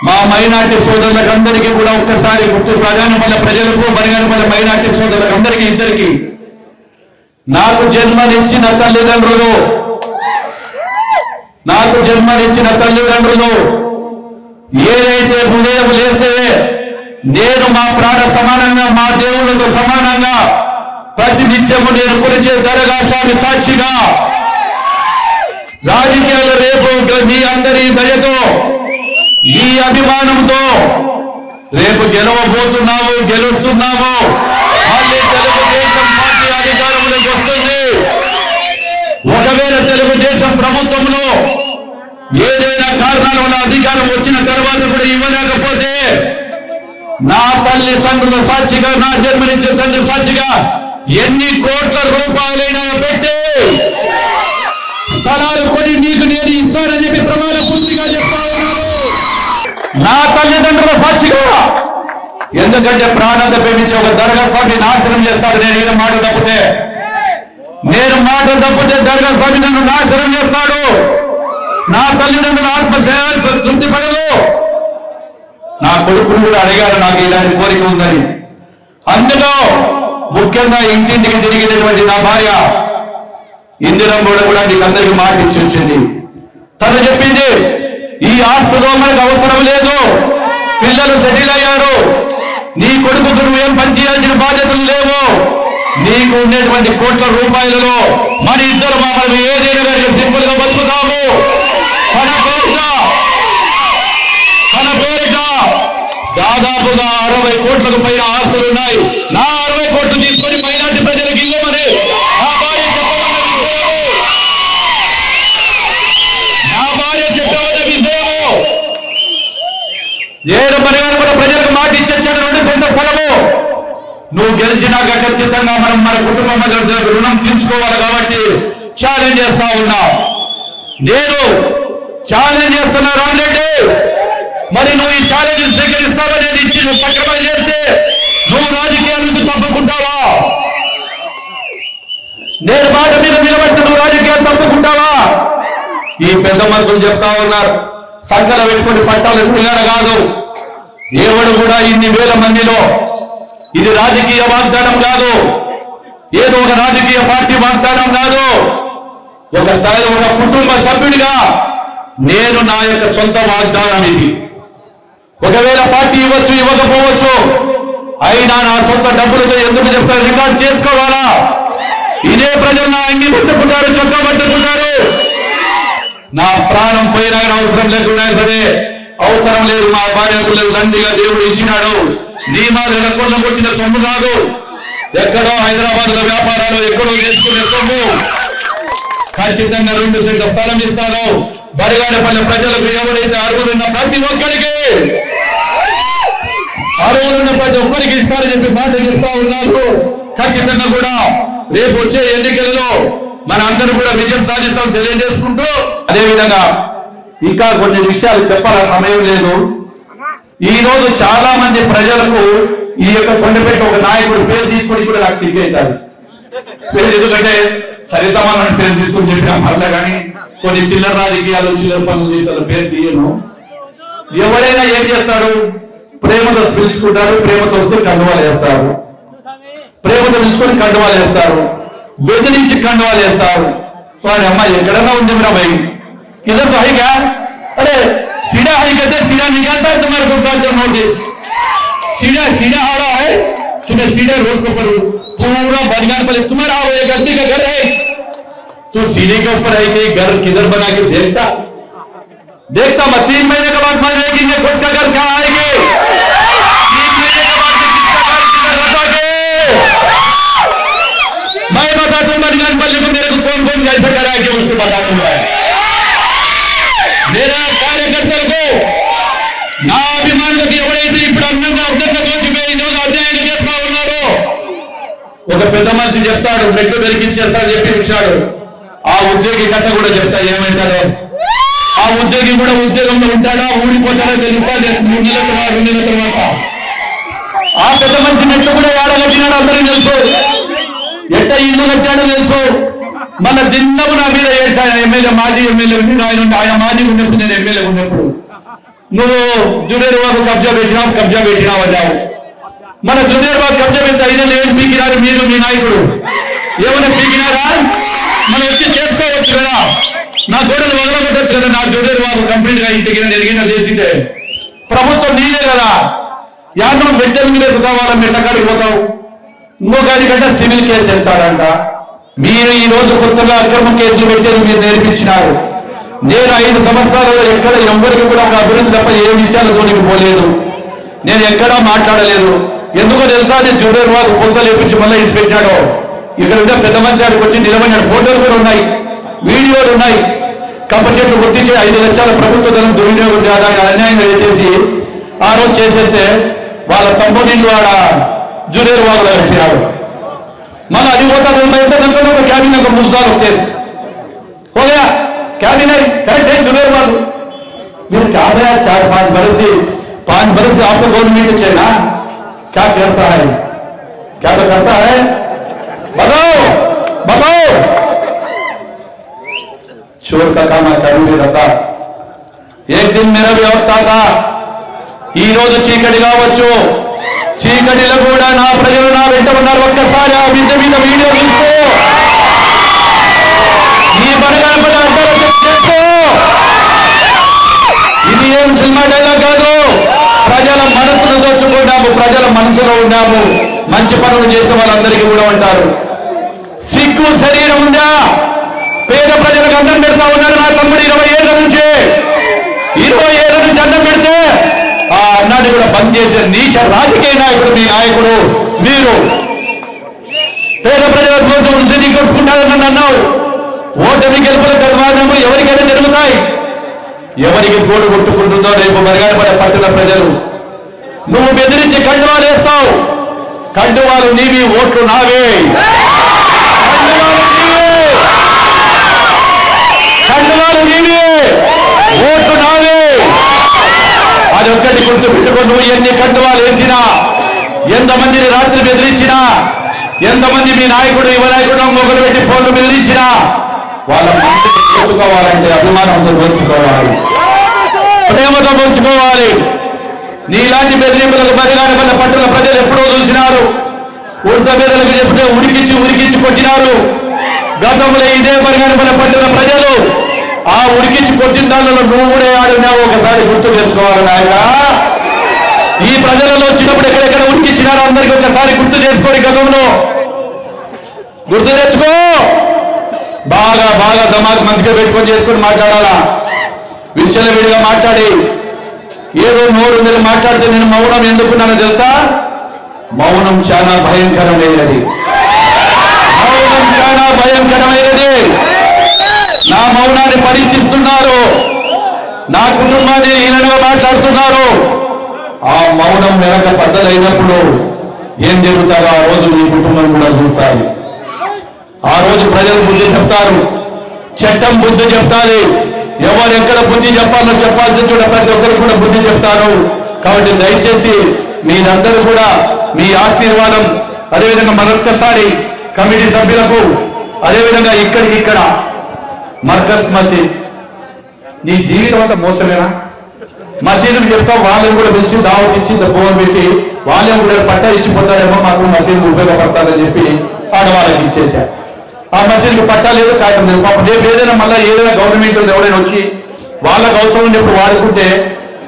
మా మైనార్టీ సోదరులకు అందరికీ కూడా ఒక్కసారి గుర్తు, బనగానపల్లి ప్రజలకు, బనగానపల్లి మైనార్టీ సోదరులకు అందరికీ ఇద్దరికి నాకు జన్మనిచ్చిన తల్లిదండ్రులు ఏదైతే హృదయం లేస్తే నేను మా ప్రాణ సమానంగా, మా దేవుళ్ళతో సమానంగా ప్రతినిత్యము నేను కొలిచే దర్గా స్వామి సాక్షిగా రాజకీయాలు రేపు మీ అందరి దయతో, ఈ అభిమానంతో రేపు గెలవబోతున్నాము, గెలుస్తున్నాము. మళ్ళీ తెలుగుదేశం పార్టీ అధికారంలోకి వస్తుంది. ఒకవేళ తెలుగుదేశం ప్రభుత్వంలో ఏదైనా కారణాల వల్ల అధికారం వచ్చిన తర్వాత కూడా ఇవ్వలేకపోతే నా తల్లి సంఘుల సాక్షిగా, నా జన్మనిచ్చే తండ్రి సాక్షిగా ఎన్ని కోట్ల రూపాయలైనా పెట్టి స్థలాలు కొని నీకు నేను ఇస్తానని చెప్పి ప్రమాణ పూర్తిగా చెప్తా ఉన్నాను నా తల్లిదండ్రుల సాక్షిగా. ఎందుకంటే ప్రాణంతో ప్రేమించి ఒక దర్గా స్వామి నాశనం చేస్తాడు. నేను మాట తప్పితే దర్గా స్వామి నన్ను నాశనం చేస్తాడు. నా తల్లిదండ్రుల ఆత్మ తృప్తి పడదు. నా కొడుకులు కూడా అడిగారు నాకు ఇలాంటి కోరిక ఉందని. అందులో ముఖ్యంగా ఇంటింటికి తిరిగినటువంటి నా భార్య ఇందిరమ్మ కూడా నీకు అందరికీ మాట ఇచ్చి వచ్చింది. తను చెప్పింది, ఈ ఆస్తులో మనకు అవసరం లేదు, పిల్లలు సెటిల్ అయ్యారు, నీ కొడుకుకు నువ్వేం పని చేయాల్సిన బాధ్యతలు లేవు, నీకు ఉండేటువంటి కోట్ల రూపాయలలో మన ఇద్దరు మనం ఏదైనా గారికి సింపుల్ గా బతుకుతాము. తన పేరిట దాదాపుగా 60 కోట్లకు పైన ఆస్తులు ఉన్నాయి. నా 60 కోట్లు తీసుకొని మైనార్టీ ప్రజలకు ఇవ్వమని నా భార్య చెప్పమన్న విషయము నేను బనగానపల్ల ప్రజలకు మాట ఇచ్చాను 2 సెంట్ల స్థలము నువ్వు గెలిచినాక ఖచ్చితంగా మనం మన కుటుంబం రుణం తీర్చుకోవాలి కాబట్టి ఛాలెంజ్ చేస్తా ఉన్నా. నేను ఛాలెంజ్ చేస్తున్నా రామరెడ్డి, మరి నువ్వు ఈ ఛాలెంజ్ స్వీకరిస్తావా? నేను ఇచ్చి సక్రమం చేస్తే నువ్వు రాజకీయాల నుంచి తప్పుకుంటావా? నేను మాట మీద నిలబడితే నువ్వు రాజకీయాలు తప్పుకుంటావా? ఈ పెద్ద మనుషులు చెప్తా ఉన్నారు, సంకల పెట్టుకుని పట్టాలు ఎప్పుడుగాన కాదు. ఎవడు కూడా ఇన్ని వేల మందిలో ఇది రాజకీయ వాగ్దానం కాదు, ఏదో ఒక రాజకీయ పార్టీ వాగ్దానం కాదు. ఒక కుటుంబ సభ్యుడిగా నేను నా యొక్క సొంత వాగ్దానం ఇది. ఒకవేళ పార్టీ ఇవ్వచ్చు ఇవ్వకపోవచ్చు, అయినా నా సొంత డబ్బులతో ఎందుకు చెప్తారు? రికార్డ్ చేసుకోవాలా? ఇదే ప్రజలు నా అంగి పట్టుకుంటారు, చొక్కా పట్టుకుంటారు. నా ప్రాణం పోయినా అవసరం లేకుండా సరే, అవసరం లేదు, మా భార్య పిల్లలు దండిగా దేవుడు ఇచ్చినాడు. నీ మాదిరి కొల్ల కొట్టిన సొమ్ము కాదు, ఎక్కడో హైదరాబాద్ లో వ్యాపారాలు ఎక్కడో వేసుకునే సొమ్ము. ఖచ్చితంగా 2 సెంట్ల స్థలం ఇస్తాను. బనగానపల్లి ప్రజలకు ఎవరైతే అర్హులున్న ప్రతి ఒక్కరికి ఇస్తారని చెప్పి మాట చెప్తా ఉన్నారు. ఖచ్చితంగా కూడా రేపు వచ్చే ఎన్నికలలో మన అందరూ కూడా విజయం సాధిస్తాం తెలియజేసుకుంటూ, అదేవిధంగా ఇంకా కొన్ని విషయాలు చెప్పాల సమయం లేదు. ఈ రోజు చాలా మంది ప్రజలకు ఈ యొక్క కొండపేట ఒక నాయకుడు పేరు తీసుకొని కూడా నాకు సిగ్గైతారు పేరు, ఎందుకంటే సరి సమానమైన పేరు తీసుకొని చెప్పినా మళ్ళా కానీ కొన్ని చిల్లర రాజకీయాలు చిల్లర పనులు చేసే పేరు తీయను. ఎవరైనా ఏం చేస్తాడు? ప్రేమతో పిలుచుకుంటారు, ప్రేమతో వస్తే కండువాలు వేస్తారు, ప్రేమతో పిలుచుకొని కండువాలు వేస్తారు, బెదిరించి కండువాలు వేస్తారు. వాడి అమ్మ ఎక్కడన్నా ఉంది मेरा भाई किधर तो है क्या? अरे सीधा है कहते सीधा निकालता है तुम्हारे को तो नोटिस सीधा सीधा आ रहा है, तुम्हें सीधे रोड के ऊपर पूरा बनगानपल्ली तुम्हारा एक गद्दी का घर है, तो सीढ़ी के ऊपर है कि घर किधर बना के देखता मैं 3 महीने के बाद मान लेगी उसका घर कहाँ आएगी? 3 महीने के बाद किसका घर किधर रखोगे? मैं बता दूं बनगानपल्ली को मेरे को कौन कौन कैसे करा कि उसको बता दूंगा. मेरा कार्यकर्तలకు నా అభిమానులకు ఎవరైతే ఇప్పుడు అందంగా అధ్యయనం చేస్తా ఉన్నారో, ఒక పెద్ద మనిషి చెప్తాడు మెట్లు పెరిగించేస్తా చెప్పి ఇచ్చాడు. ఆ ఉద్యోగి కథ కూడా చెప్తా ఏమంటారో. ఆ ఉద్యోగి కూడా ఉద్యోగంలో ఉంటాడా ఊడిపోతాడో తెలుసా 3 నెలల తర్వాత. ఆ పెద్ద మనిషి మెట్లు కూడా ఏడ కట్టినాడో అందరికీ తెలుసు, ఎట్ట ఇల్లు కట్టాడో తెలుసు. మన దిన్నము నా మీద ఏడ్చాడు ఎమ్మెల్యే, మాజీ ఎమ్మెల్యే ఆయన మాజీ ఉన్నప్పుడు నేను ఎమ్మెల్యే ఉన్నప్పుడు నువ్వు జూనియర్ బాబు కబ్జా పెట్టినావు అన్నావు. మన జూనియర్ బాబు కబ్జా పెడితే 5 ఏళ్ళు ఏం పీకినారు మీరు మీ నాయకుడు? ఏమైనా పీకినారా? మనం వచ్చి చేసుకోవచ్చు కదా, నా గోడలు వదలగొట్టచ్చు కదా. నా జూనియర్ బాబు కంప్లీట్ గా ఇంటికి ఎరిగినా చేసిందే ప్రభుత్వం నీదే కదా. యాదం బిడ్డల మీద కావాలా మెట్టకాడికి పోతావు, ఇంకో గాడి కంటే సివిల్ కేసు వేస్తాడంట. మీరు ఈ రోజు కొత్తగా అక్రమ కేసులు పెట్టేది మీరు నేర్పించినారు. నేను 5 సంవత్సరాలలో ఎక్కడ ఎవరికి కూడా ఒక అభివృద్ధి తప్ప ఏ విషయాలు జోలికి పోలేదు, నేను ఎక్కడా మాట్లాడలేదు. ఎందుకో తెలుసా? నేను జూనియర్ బాబు కొత్త లేపించి మళ్ళీ ఇచ్చి పెట్టాడు. ఇక్కడ ఉంటే పెద్ద మనిషి ఆడికి వచ్చి నిలబడినాడు, ఫోటోలు కూడా ఉన్నాయి, వీడియోలు ఉన్నాయి. కప్ప చెట్లు గుర్తించి 5 లక్షల ప్రభుత్వ ధనం దుర్వినియోగం చేయడానికి అన్యాయంగా చేసి ఆ రోజు చేసేస్తే వాళ్ళ తమ్ముడిల్లు ఆడ జూనియర్ బాబులో పెట్టినాడు. मल अभी होता तो कैबिन का मुद्दा केस हो गया, कैबिन करेक्ट है जुनियर बाबू मेरे क्या है 4-5 बरस से 5 बरस से आपको गवर्नमेंट चाहिए ना, क्या करता है, क्या तो करता है, बताओ बताओ. चोर का काम कभी रहता. एक दिन मेरा भी वक्ता था, ఈ రోజు చీకటి కావచ్చు, చీకటిలో కూడా నా ప్రజలు నా వెంట ఉన్నారు. ఒక్కసారి ఆ విద్య మీద వీడియో చూస్తూ ఈ బనగానపల్లి అర్థాలు చేసుకో. ఇది ఏం సినిమా డైలాగ్ కాదు, ప్రజల మనసును దోచుకున్నాము, ప్రజల మనసులో ఉన్నాము. మంచి పనులు చేసే వాళ్ళందరికీ కూడా ఉంటారు. సిగ్గు శరీరం ఉందా? పేద ప్రజలకు అన్నం పెడతా ఉన్నారు నా తమ్ముడు 20 ఏళ్ల నుంచి. 20 ఏళ్ల నుంచి అన్నం పెడితే ఆ అన్నాన్ని కూడా బంద్ చేసే నీచ రాజకీయ నాయకుడు మీ నాయకుడు. మీరు పేద ప్రజల నుంచి కొట్టుకుంటారని నన్ను అన్నావు. ఓటమి గెలుపుల గర్వాదము ఎవరికైనా జరుగుతాయి. ఎవరికి గోడు కొట్టుకుంటుందో రేపు బనగానపల్లె పట్టణ ప్రజలు. నువ్వు బెదిరించి కండువాలు వేస్తావు, కండువాలు నీవి, ఓట్లు నావే. కండువాలు నీవే, ఓట్లు నావే. అదొక్కటి గుర్తు పెట్టుకో. నువ్వు ఎన్ని కండువాలు వేసినా, ఎంతమందిని రాత్రి బెదిరించినా, ఎంతమంది మీ నాయకుడు యువ నాయకుడు మొదలు పెట్టి ఫోన్లు బెదిరించినా, వాళ్ళ మనసుని దోచుకోవాలంటే అభిమానంతో దోచుకోవాలి, ప్రేమతో దోచుకోవాలి. నీలాంటి బెదిరింపులకు బనగానపల్లె పట్టణ ప్రజలు ఎప్పుడో చూసినారు. ఉడత బెదలకు చెప్తే ఉరికించి కొట్టినారు. గతంలో ఇదే బనగానపల్లె పట్టణ ప్రజలు ఆ ఉరికించి కొట్టిన దానిలో నువ్వు కూడా ఆడున్నావు. ఒకసారి గుర్తు చేసుకోవాలి నాయన. ఈ ప్రజలలో వచ్చినప్పుడు ఎక్కడెక్కడ ఉరికించినారో అందరికీ ఒకసారి గుర్తు చేసుకోండి. గతంలో గుర్తు తెచ్చుకో. బాగా బాగా దమాక్ మంచిగా పెట్టుకొని చేసుకొని మాట్లాడాలా. విచ్చలవిడిగా మాట్లాడి ఏదో నోరు మీద మాట్లాడితే నేను మౌనం ఎందుకున్నానో తెలుసా? మౌనం చాలా భయంకరమైనది. మౌనం చాలా భయంకరమైనది. నా మౌనాన్ని పరీక్షిస్తున్నారు, నా కుటుంబాన్ని హీనంగా మాట్లాడుతున్నారు. ఆ మౌనం వెనక బద్దలైనప్పుడు ఏం జరుగుతారో ఆ రోజు నీ కుటుంబం కూడా చూస్తాయి. ఆ రోజు ప్రజలు బుద్ధి చెప్తారు, చట్టం బుద్ధి చెప్తారు. ఎవరు ఎక్కడ బుద్ధి చెప్పాలో చెప్పాల్సిన చోట ప్రతి ఒక్కరు కూడా బుద్ధి చెప్తారు. కాబట్టి దయచేసి మీరందరూ కూడా మీ ఆశీర్వాదం, అదేవిధంగా మరొక్కసారి కమిటీ సభ్యులకు, అదేవిధంగా ఇక్కడ మర్కజ్ మసీద్, నీ జీవితం అంతా మోసమేనా? మసీదుకు చెప్తాం, వాళ్ళని కూడా పిలిచి దావత్ ఇచ్చి భోజనం పెట్టి వాళ్ళని కూడా పట్టా ఇచ్చిపోతారేమో, మాకు మసీదుకు ఉపయోగపడతారని చెప్పి ఆడవాళ్ళకి ఇచ్చేశారు. ఆ మసీదుకు పట్టా లేదు, కాయటం లేదు. పాపం రేపు ఏదైనా మళ్ళీ ఏదైనా గవర్నమెంట్ ఎవరైనా వచ్చి వాళ్ళకు అవసరం ఉన్నప్పుడు వాడుకుంటే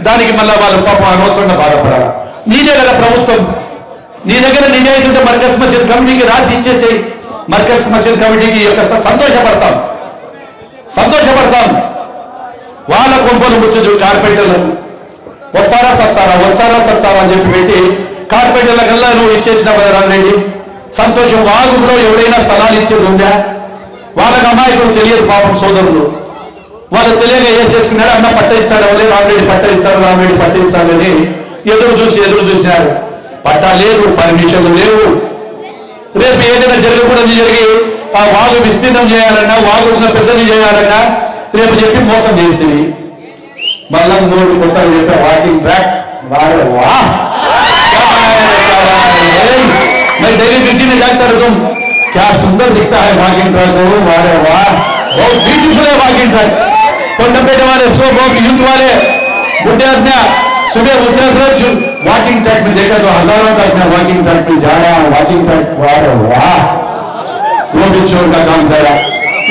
దానికి మళ్ళీ వాళ్ళ పాపం అనవసరంగా బాధపడాలి. నీదే కదా ప్రభుత్వం, నీ దగ్గర నిజాయితీ ఉంటే మర్కజ్ మసీద్ కమిటీకి రాసి ఇచ్చేసి మర్కజ్ మసీద్ కమిటీకి సంతోషపడతాం. వాళ్ళ కొంపలు ముచ్చు కార్పెంటర్లు వచ్చారా సచ్చారా అని చెప్పి పెట్టి కార్పెంటర్లకల్లా నువ్వు ఇచ్చేసిన రాండి సంతోషం. వాగులో ఎవరైనా స్థలాలు ఇచ్చేది ఉందా? వాళ్ళకి అమాయకులు తెలియదు పాపం సోదరులు. వాళ్ళు తెలియక వేసేసుకున్నాడు. అన్న పట్ట ఇస్తాడు, అవలే రామరెడ్డి పట్ట ఇస్తాడని ఎదురు చూసినారు. పట్టా లేదు, పర్మిషన్లు లేవు. రేపు ఏదైనా జరగకూడదు జరిగి ఆ వాగు విస్తీర్ణం చేయాలన్నా, వాగు పెద్దది చేయాలన్నా రేపు చెప్పి మోసం చేస్తుంది. మళ్ళా నోడు కొత్తగా చెప్పే వాకింగ్ ట్రాక్ मैं डेली ड्यूटी में जाता रहता हूँ, क्या सुंदर दिखता है वॉकिंग ट्रैक, वाह वाह बहुत ब्यूटीफुल है वॉकिंग ट्रैक. कोंडपेटे वाले सो बहुत यूथ वाले बुढ़े अपने सुबह उठते रोज वॉकिंग ट्रैक में देखा तो हजारों का अपने वॉकिंग ट्रैक में जा रहा है. वॉकिंग ट्रैक वाह वाह वो भी चोर का काम करा.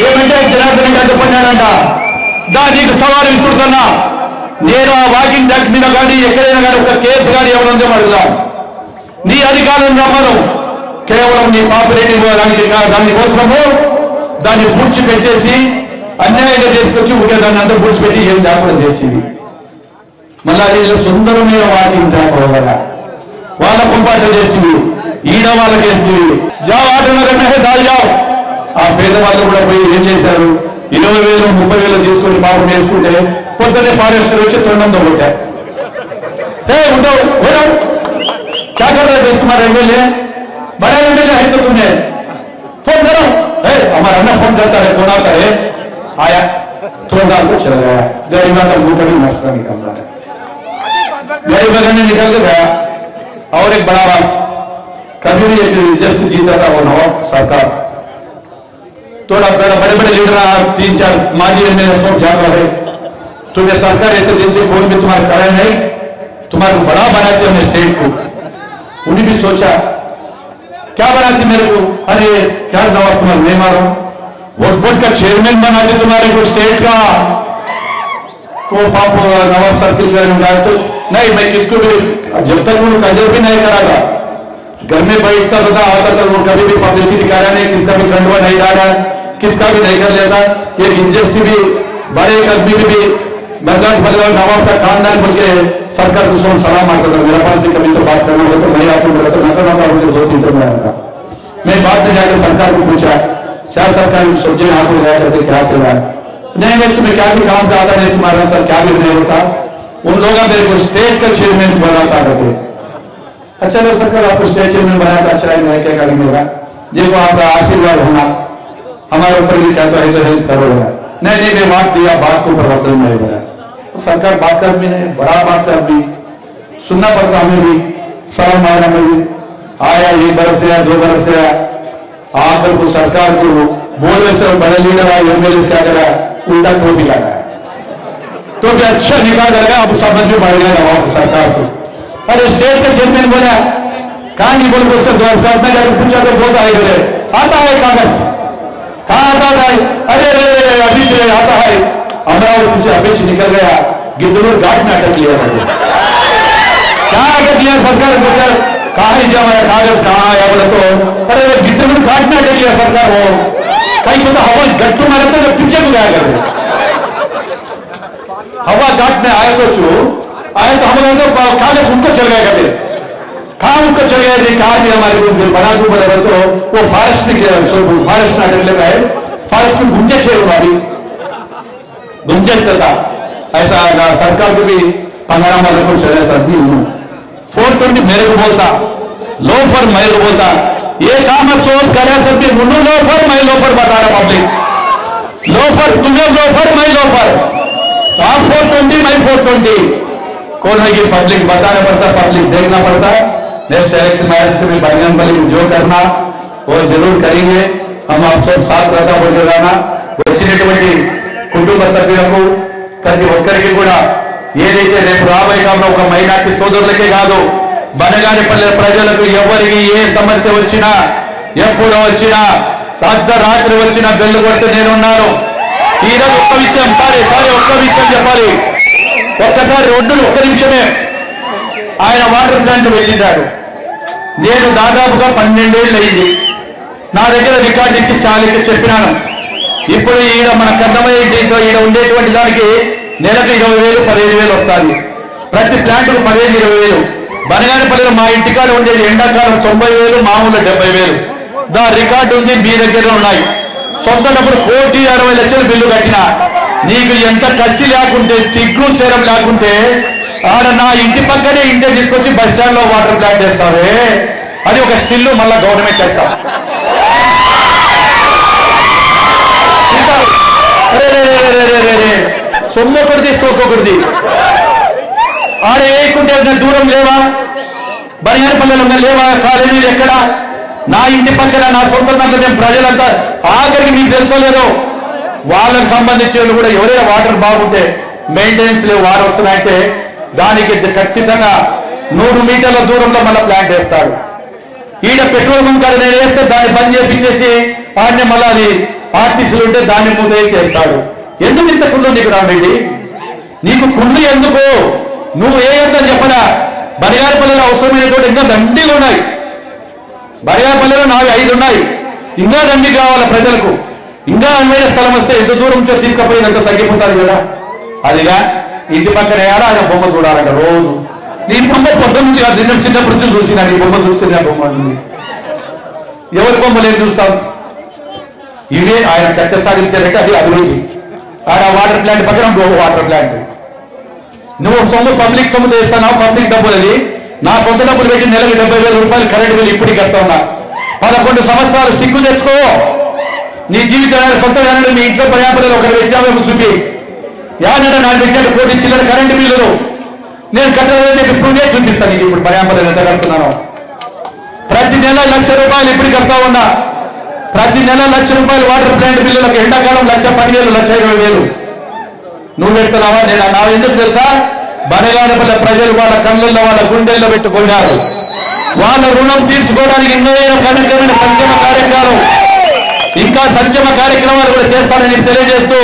ये बेटे जनार्दन गांधी పన్నాడంట. దానికి సవాలు విసురుతున్నా, నేను ఆ వాకింగ్ ట్రాక్ మీద కానీ ఎక్కడైనా కానీ ఒక కేసు కానీ ఎవరంటే అడుగుదాం. నీ అధికారం రమ్మను, కేవలం నీ పాపిరెడ్డి దానికోసము దాన్ని పూడ్చిపెట్టేసి అన్యాయంగా చేసుకొచ్చి ఉంటే దాన్ని అంతా పూడ్చిపెట్టి ఏం దాపడం తెచ్చింది. మళ్ళా వీళ్ళ సుందరమైన వాకింగ్ ట్రాక్ వల్ల వాళ్ళ పొంపాట తెచ్చింది, ఈడ వాళ్ళకి వేస్తుంది. జావ్ ఆటనగర్ దాల్ జావ్. ఆ పేదవాళ్ళు కూడా పోయి ఏం చేశారు, 20,000 30,000 తీసుకొని పాపం వేసుకుంటే పొద్దున్నే ఫారెస్ట్ వచ్చి తొండంతో కొట్టారు. ఉండవు क्या कर रहे थे तुम्हारे एमएलए, बड़ा एमएलए है तो तुम्हें फोन करो. हमारा अन्ना फोन करता है, कौन आता है, आया थोड़ा डाल को चला गया. गरीबा का मुंह कभी मसला निकल रहा है, गरीबा का निकल के गया. और एक बड़ा बात, कभी भी एक जैसे जीता था वो नवाब सरकार, थोड़ा बड़े बड़े लीडर 3-4 माजी एमएलए सब जाता है. तुम्हें सरकार इतने दिन से कोई भी तुम्हारा कारण नहीं, तुम्हारे बड़ा बनाते हमने स्टेट को. उन्हें भी सोचा क्या बनाती मेरे को, अरे क्या जवाब तुम्हारे नहीं मारो, वोट बोर्ड का चेयरमैन बनाते तुम्हारे को स्टेट का. वो पाप नवाब सर्किल का तो नहीं, मैं किसको भी जब तक वो कदर भी नहीं करागा, घर में बैठता था आता था, वो कभी भी पब्लिसिटी करा नहीं, किसका भी खंडवा नहीं डाला, किसका भी नहीं कर लेता. एक इंजस्ट्री भी बड़े एक आदमी भी बंगाल नवाब का खानदान बोल के सरकार को सलाम आता था. मेरा पास भी कभी तो बात करना हो तो मैं आपको बोला तो ना मुझे 2-3 दिन में आया. मैं बाद में जाकर सरकार को पूछा, क्या सरकार सब्जी यहाँ पर गया करते क्या चल रहा है, नहीं मैं तुम्हें क्या भी काम आता नहीं तुम्हारे साथ क्या भी नहीं होता। उन लोगों मेरे को स्टेट का चेयरमैन बनाता रहते। अच्छा लो सरकार आपको स्टेट चेयरमैन बनाया था, अच्छा है, मैं क्या करूंगा, देखो आपका आशीर्वाद होना हमारे ऊपर भी क्या तो हेल्प करोगा। नहीं नहीं मैं बात दिया, बात को परिवर्तन नहीं बनाया। सरकार बात कर भी नहीं, बड़ा बात कर भी सुनना पड़ता हमें भी, सलाम मारना में भी आया, 1 बरस गया 2 बरस गया, आकर को सरकार को बोले से बड़े लीडर आए एमएलए क्या करा, उल्टा टोपी लगाया तो भी अच्छा निकाल करेगा। अब समझ में बढ़ गया नवाब सरकार को। अरे स्टेट का चेयरमैन बोला कहा नहीं बोल उससे 2007 में जाकर पूछा तो बोलता है बोले आता है कागज कहा आता है, अरे अभी चले आता है अमरावती से अभी निकल गया, गिद्धलूर घाट में अटक लिया क्या अटक लिया सरकार बोलकर कहा है जो हमारा कागज कहाँ आया बोले तो अरे वो गिद्धलूर घाट में अटक लिया सरकार। वो कहीं पता हवा गट्टू मारे तो पीछे को गया करते हवा घाट में आया तो हम लोग तो कागज उनको चल गया करते कहा उनको चल गया नहीं कहा हमारे को बना दूं बोले तो वो फॉरेस्ट में फॉरेस्ट में अटक लेता है, फॉरेस्ट में गुंजे छेड़ वाली गुंजे था ऐसा सरकार को भी पंद्रह वाले को चले सर भी 420 मेरे को बोलता लोफर मैं को बोलता ये काम सोच करे सब भी मुन्नू लोफर मैं लोफर बता रहा पब्लिक लोफर तुम्हें लोफर मैं लोफर आप 420 मैं 420 कौन है ये पब्लिक बताना पड़ता, पब्लिक देखना पड़ता है। नेक्स्ट इलेक्शन में बजरंग बली जो करना वो जरूर करेंगे, हम आप सब साथ रहता बोल जाना వచ్చినటువంటి కుటుంబ సభ్యులకు ప్రతి ఒక్కరికి కూడా ఏదైతే రేపు రాబోయే కాలంలో ఒక మైనార్టీ సోదరులకే కాదు బనగానిపల్లె ప్రజలకు ఎవరికి ఏ సమస్య వచ్చినా ఎప్పుడు వచ్చినా అర్ధరాత్రి వచ్చినా బెల్లు కొడితే నేనున్నాను। ఈరోజు ఒక్క విషయం సారీ ఒక్క విషయం చెప్పాలి, ఒక్కసారి ఒడ్డులు ఒక్క నిమిషమే ఆయన వాటర్ ప్లాంట్ వెళ్ళినాడు, నేను దాదాపుగా 12 ఏళ్ళు అయింది, నా దగ్గర రికార్డు ఇచ్చి శాలికి చెప్పినాను। ఇప్పుడు ఈడ మన కన్నమయ్య దీంతో ఈడ ఉండేటువంటి దానికి నెలకు 20,000 15,000 వస్తుంది, ప్రతి ప్లాంట్కు 15,000 20,000। బనగానపల్లిలో మా ఇంటికాడ ఉండేది ఎండాకాలం 90,000 మామూలు 70,000 దా రికార్డు ఉంది, మీ దగ్గర ఉన్నాయి। సొంత డబ్బులు 1,60,00,000 బిల్లు కట్టినా, నీకు ఎంత కసి లేకుంటే సిగ్గు శరం లేకుంటే ఆడ నా ఇంటి పక్కనే ఇంటే తీసుకొచ్చి బస్ స్టాండ్ లో వాటర్ ప్లాంట్ చేస్తావే, అది ఒక స్టిల్ మళ్ళా గవర్నమెంట్ చేస్తా। సొమ్మొకటిది సోకొకటిది ఆడ వేయకుంటే దూరం లేవా, బనగానపల్లెలో లేవా కాలేజీలు ఎక్కడ, నా ఇంటి పక్కన నా సొంత దాంట్లో ప్రజలంతా ఆఖరికి మీకు తెలుసో లేదో వాళ్ళకి సంబంధించిన వాళ్ళు కూడా ఎవరైనా వాటర్ బాగుంటే మెయింటెనెన్స్ లేవు వారు వస్తున్నాయంటే దానికి ఖచ్చితంగా 100 మీటర్ల దూరంలో మళ్ళీ ప్లాంట్ వేస్తాడు। ఈడ పెట్రోల్ బంక్ కాడ నేను వేస్తే దాన్ని బంద్ చేపించేసి వాడిని మళ్ళీ అది ఆర్టీసీలు ఉంటే దాన్ని మూత వేసి వేస్తాడు। ఎందుకు ఇంత కుళ్ళు నీకు రామరెడ్డి, నీకు కుళ్ళు ఎందుకు, నువ్వు ఏ ఎంతని చెప్పడా। బనగానపల్లెలో అవసరమైన చోట ఇంకా దండిలు ఉన్నాయి, బనగానపల్లెలో 5 ఉన్నాయి, ఇంకా దండి కావాలి ప్రజలకు, ఇంకా అనువైన స్థలం వస్తే ఎంత దూరం నుంచో తీసుకుపోయినంత తగ్గిపోతారు కదా। అదిగా ఇంటి పక్కన ఏడా ఆయన బొమ్మ చూడాలంట రోజు, నీ బొమ్మ పొద్దున్న నుంచి కాదు చిన్నప్పటి నుంచి చూసినా నీ బొమ్మ చూసిన బొమ్మ ఉంది, ఎవరి బొమ్మలు ఏం చూస్తావు, ఇవే ఆయన కక్ష సాధించారంటే అది అభివృద్ధి। ఆడ వాటర్ ప్లాంట్ పక్కన వాటర్ ప్లాంట్, నువ్వు సొమ్ము పబ్లిక్ సొమ్ము తెస్తున్నావు, పబ్లిక్ డబ్బులు, అది నా సొంత డబ్బులు పెట్టి నెలకు 70,000 రూపాయలు కరెంటు బిల్లు ఇప్పటికి కడతా ఉన్నా, 11 సంవత్సరాలు సిగ్గు తెచ్చుకో, నీ జీవితం సొంత మీ ఇంట్లో పర్యాపడలు ఒకటి పెట్టామేమో చూపి యానంటే నాకు పెట్టాడు 1 కోటి చిల్లర కరెంటు బిల్లులు నేను కట్టాలని చెప్పి ఇప్పుడే చూపిస్తాను నీకు। ఇప్పుడు పర్యాపడలు ఎంత కడుతున్నాను, ప్రతి నెల 1,00,000 రూపాయలు ఇప్పుడు కడతా ఉన్నా, ప్రతి నెల 1,00,000 రూపాయలు వాటర్ ప్లాంట్ బిల్లులకు, ఎండాకాలం 1,10,000 1,20,000 నువ్వు పెడుతున్నావా, నేను నా ఎందుకు తెలుసా, బనగానపల్లె ప్రజలు వాళ్ళ కళ్ళల్లో వాళ్ళ గుండెల్లో పెట్టుకున్నారు, వాళ్ళ రుణం తీర్చుకోవడానికి ఎన్నో కనకమైన సంక్షేమ కార్యక్రమాలు ఇంకా సంక్షేమ కార్యక్రమాలు కూడా చేస్తానని తెలియజేస్తూ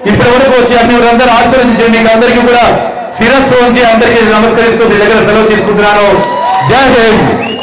ఇప్పటి వరకు వచ్చి అందరూ ఆశీర్వదించి మీకు అందరికీ కూడా శిరస్సు వంచి అందరికీ నమస్కరిస్తూ మీ దగ్గర సెలవు తీసుకుంటున్నాను। జై హింద్।